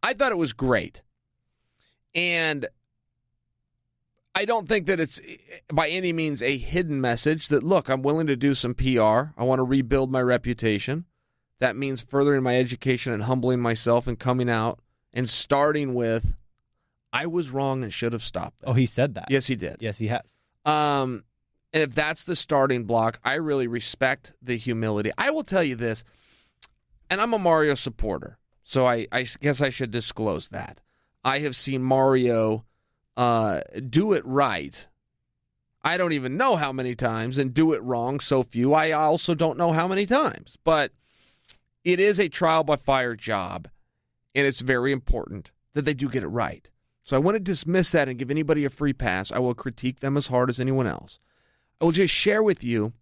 I thought it was great. And I don't think that it's by any means a hidden message that, look, I'm willing to do some PR. I want to rebuild my reputation. That means furthering my education and humbling myself and coming out and starting with, I was wrong and should have stopped that. Oh, he said that. Yes, he did. Yes, he has. And if that's the starting block, I really respect the humility. I will tell you this, and I'm a Mario supporter, so I guess I should disclose that. I have seen Mario do it right. I don't even know how many times, and do it wrong so few. I also don't know how many times. But it is a trial by fire job, and it's very important that they do get it right. So I want to dismiss that and give anybody a free pass. I will critique them as hard as anyone else. I will just share with you,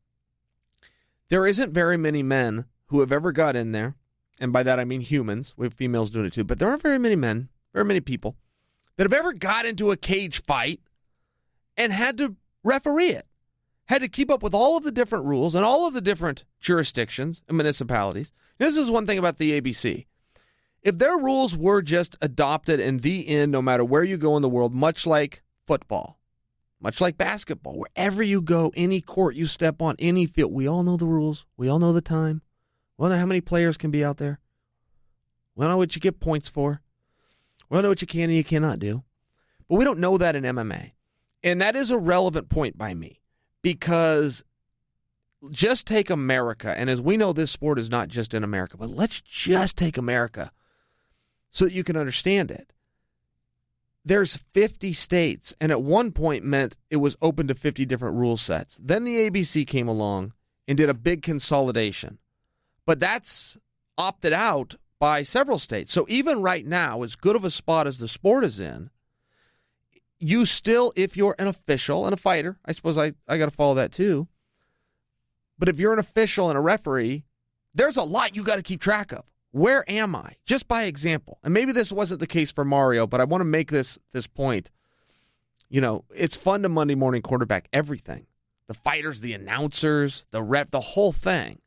there isn't very many men who have ever got in there, and by that I mean humans. We have females doing it too, but there aren't very many men, very many people, that have ever got into a cage fight and had to referee it, had to keep up with all of the different rules and all of the different jurisdictions and municipalities. This is one thing about the ABC. If their rules were just adopted in the end, no matter where you go in the world, much like football, much like basketball, wherever you go, any court you step on, any field, we all know the rules. We all know the time. We all know how many players can be out there. We all know what you get points for. We all know what you can and you cannot do. But we don't know that in MMA. And that is a relevant point by me, because just take America. And as we know, this sport is not just in America, but let's just take America so that you can understand it. There's 50 states, and at one point meant it was open to 50 different rule sets. Then the ABC came along and did a big consolidation. But that's opted out by several states. So even right now, as good of a spot as the sport is in, you still, if you're an official and a fighter, I suppose I got to follow that too, but if you're an official and a referee, there's a lot you got to keep track of. Where am I? Just by example. And maybe this wasn't the case for Mario, but I want to make this point. You know, it's fun to Monday morning quarterback everything. The fighters, the announcers, the ref, the whole thing.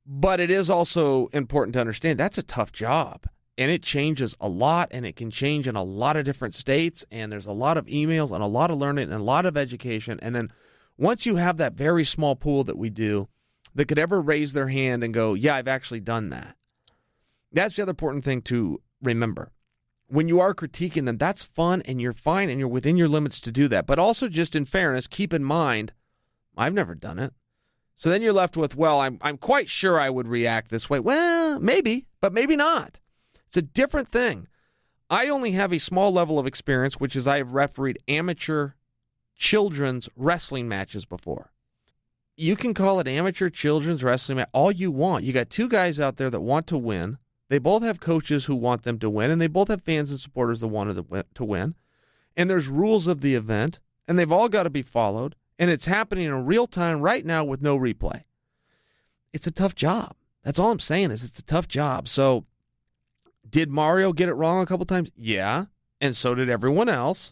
But it is also important to understand that's a tough job. And it changes a lot, and it can change in a lot of different states. And there's a lot of emails and a lot of learning and a lot of education. And then once you have that very small pool that we do that could ever raise their hand and go, yeah, I've actually done that. That's the other important thing to remember. When you are critiquing them, that's fun, and you're fine, and you're within your limits to do that. But also, just in fairness, keep in mind, I've never done it. So then you're left with, well, I'm quite sure I would react this way. Well, maybe, but maybe not. It's a different thing. I only have a small level of experience, which is I have refereed amateur children's wrestling matches before. You can call it amateur children's wrestling match all you want. You got two guys out there that want to win. They both have coaches who want them to win, and they both have fans and supporters that want to win. And there's rules of the event, and they've all got to be followed, and it's happening in real time right now with no replay. It's a tough job. That's all I'm saying is it's a tough job. So did Mario get it wrong a couple times? Yeah, and so did everyone else.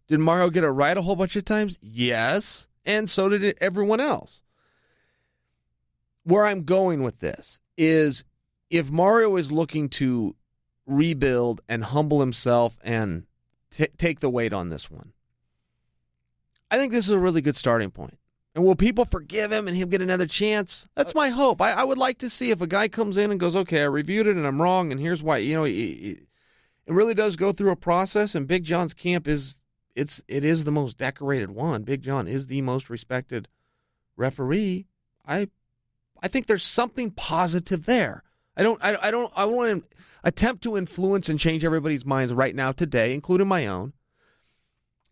Did Mario get it right a whole bunch of times? Yes, and so did everyone else. Where I'm going with this is, if Mario is looking to rebuild and humble himself and take the weight on this one, I think this is a really good starting point. And will people forgive him and he'll get another chance? That's my hope. I would like to see if a guy comes in and goes, okay, I reviewed it and I'm wrong, and here's why. You know, it really does go through a process, and Big John's camp it is the most decorated one. Big John is the most respected referee. I think there's something positive there. I want to attempt to influence and change everybody's minds right now today, including my own.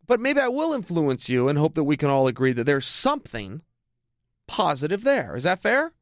But maybe I will influence you and hope that we can all agree that there's something positive there. Is that fair?